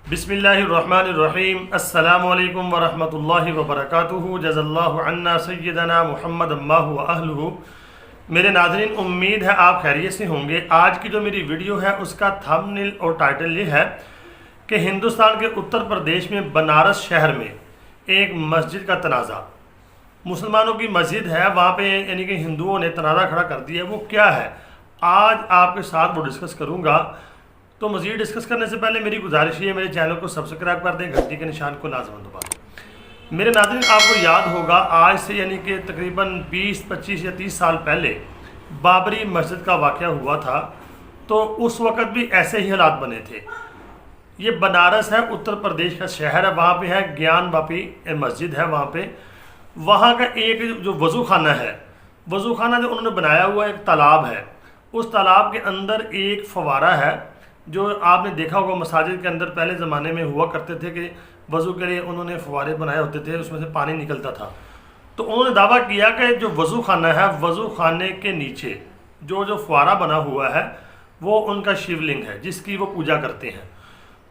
बिस्मिल्लाहिर्रहमानिर्रहीम। अस्सलामु अलैकुम वरहमतुल्लाहि वबरकातुहू। जज़ल्लाहु अन्ना सय्यदना मुहम्मद अम्माहु व अहलुहु। मेरे नाज़रीन, उम्मीद है आप खैरियत से होंगे। आज की जो मेरी वीडियो है उसका थंबनेल और टाइटल ये है कि हिंदुस्तान के उत्तर प्रदेश में बनारस शहर में एक मस्जिद का तनाज़ा, मुसलमानों की मस्जिद है, वहाँ पे यानी कि हिंदुओं ने तनाज़ा खड़ा कर दिया। वो क्या है आज आपके साथ वो डिस्कस करूँगा। तो मज़ीद डिस्कस करने से पहले मेरी गुजारिश है मेरे चैनल को सब्सक्राइब कर दें, घंटी के निशान को लाजमन दबा दें। मेरे नाज़रीन, आपको याद होगा आज से यानी कि तकरीबन 20, 25 या 30 साल पहले बाबरी मस्जिद का वाक़या हुआ था। तो उस वक़्त भी ऐसे ही हालात बने थे। ये बनारस है, उत्तर प्रदेश का शहर है, वहाँ पे है ज्ञान वापी मस्जिद है। वहाँ का एक जो वज़ू खाना है, वज़ू खाना जो उन्होंने बनाया हुआ एक तालाब है। उस तालाब के अंदर एक फवारा है जो आपने देखा होगा मसाजिद के अंदर पहले ज़माने में हुआ करते थे कि वज़ू के लिए उन्होंने फवारे बनाए होते थे, उसमें से पानी निकलता था। तो उन्होंने दावा किया कि जो वज़ू खाना है, वज़ू खाने के नीचे जो फवारा बना हुआ है वो उनका शिवलिंग है जिसकी वो पूजा करते हैं।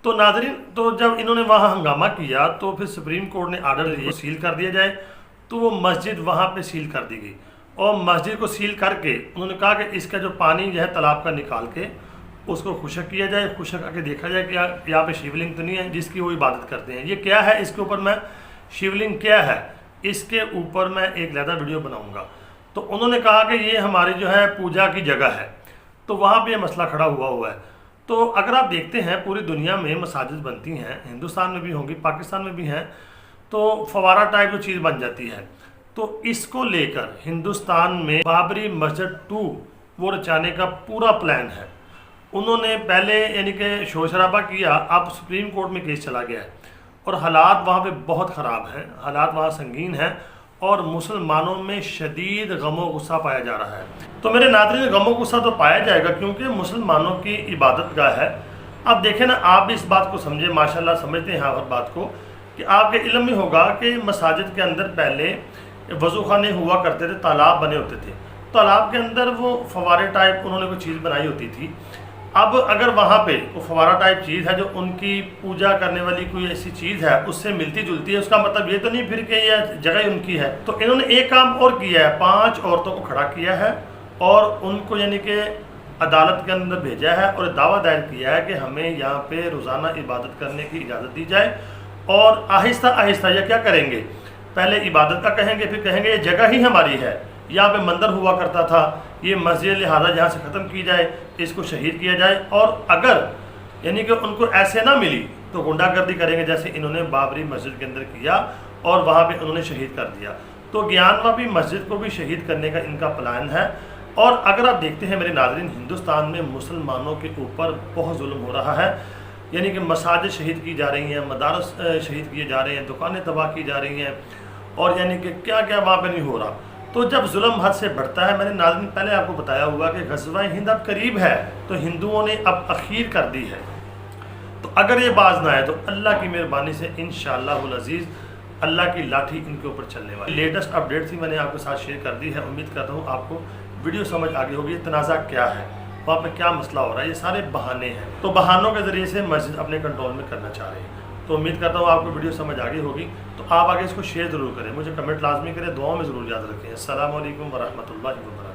तो नाज़रीन, तो जब इन्होंने वहाँ हंगामा किया तो फिर सुप्रीम कोर्ट ने आर्डर दिया सील कर दिया जाए। तो वो मस्जिद वहाँ पे सील कर दी गई और मस्जिद को सील करके उन्होंने कहा कि इसका जो पानी जो है तालाब का निकाल के उसको खुशक किया जाए, खुशक करके देखा जाए कि यहाँ पे शिवलिंग तो नहीं है जिसकी वो इबादत करते हैं। ये क्या है, इसके ऊपर मैं शिवलिंग क्या है इसके ऊपर मैं एक लहदा वीडियो बनाऊंगा। तो उन्होंने कहा कि ये हमारी जो है पूजा की जगह है। तो वहाँ पे ये मसला खड़ा हुआ है। तो अगर आप देखते हैं पूरी दुनिया में मसाजिद बनती हैं, हिंदुस्तान में भी होंगी, पाकिस्तान में भी हैं, तो फवारा टाइप जो चीज़ बन जाती है। तो इसको लेकर हिंदुस्तान में बाबरी मस्जिद 2 वो रचाने का पूरा प्लान है। उन्होंने पहले यानी कि शोर शराबा किया, अब सुप्रीम कोर्ट में केस चला गया है और हालात वहाँ पे बहुत ख़राब हैं, हालात वहाँ संगीन हैं और मुसलमानों में शदीद गमो गुस्सा पाया जा रहा है। तो मेरे नाज़रीन, गमो गुस्सा तो पाया जाएगा क्योंकि मुसलमानों की इबादत गाह है। अब देखें ना, आप भी इस बात को समझे, माशाल्लाह समझते हैं हर बात को, कि आपके इल्म में होगा कि मसाजिद के अंदर पहले वज़ू खाने हुआ करते थे, तालाब बने होते थे। तालाब के अंदर वो फवारे टाइप उन्होंने कोई चीज़ बनाई होती थी। अब अगर वहाँ पे वो फवारा टाइप चीज़ है जो उनकी पूजा करने वाली कोई ऐसी चीज़ है उससे मिलती जुलती है, उसका मतलब ये तो नहीं फिर कि यह जगह उनकी है। तो इन्होंने एक काम और किया है, 5 औरतों को खड़ा किया है और उनको यानी कि अदालत के अंदर भेजा है और दावा दायर किया है कि हमें यहाँ पे रोज़ाना इबादत करने की इजाज़त दी जाए। और आहिस्ता आहिस्ता यह क्या करेंगे, पहले इबादत का कहेंगे, फिर कहेंगे ये जगह ही हमारी है, यहाँ पे मंदिर हुआ करता था, ये मस्जिद लिहाजा यहाँ से ख़त्म की जाए, इसको शहीद किया जाए। और अगर यानी कि उनको ऐसे ना मिली तो गुंडागर्दी करेंगे जैसे इन्होंने बाबरी मस्जिद के अंदर किया और वहाँ पे उन्होंने शहीद कर दिया। तो ज्ञानवापी मस्जिद को भी शहीद करने का इनका प्लान है। और अगर आप देखते हैं मेरे नाज़रीन, हिंदुस्तान में मुसलमानों के ऊपर बहुत जुल्म हो रहा है, यानी कि मसाजिद शहीद की जा रही हैं, मदारस शहीद किए जा रहे हैं, दुकानें तबाह की जा रही हैं और यानी कि क्या क्या वहाँ पर नहीं हो रहा। तो जब जुल्म हद से बढ़ता है, मैंने नाज़रीन पहले आपको बताया हुआ कि ग़ज़वा हिंद अब करीब है, तो हिंदुओं ने अब अखीर कर दी है। तो अगर ये बाज ना आए तो अल्लाह की मेहरबानी से इंशाअल्लाहुल अज़ीज़ अल्लाह की लाठी इनके ऊपर चलने वाली। लेटेस्ट अपडेट थी, मैंने आपके साथ शेयर कर दी है। उम्मीद करता हूँ आपको वीडियो समझ आ गई होगी। तनाज़ा क्या है, वहाँ पर क्या मसला हो रहा है, ये सारे बहाने हैं। तो बहानों के ज़रिए से मस्जिद अपने कंट्रोल में करना चाह रहे हैं। तो उम्मीद करता हूँ आपको वीडियो समझ आ गई होगी। तो आप आगे इसको शेयर ज़रूर करें, मुझे कमेंट लाजमी करें, दुआओं में ज़रूर याद रखें। अस्सलामु अलैकुम वरहमतुल्लाहि वबरकातुहू।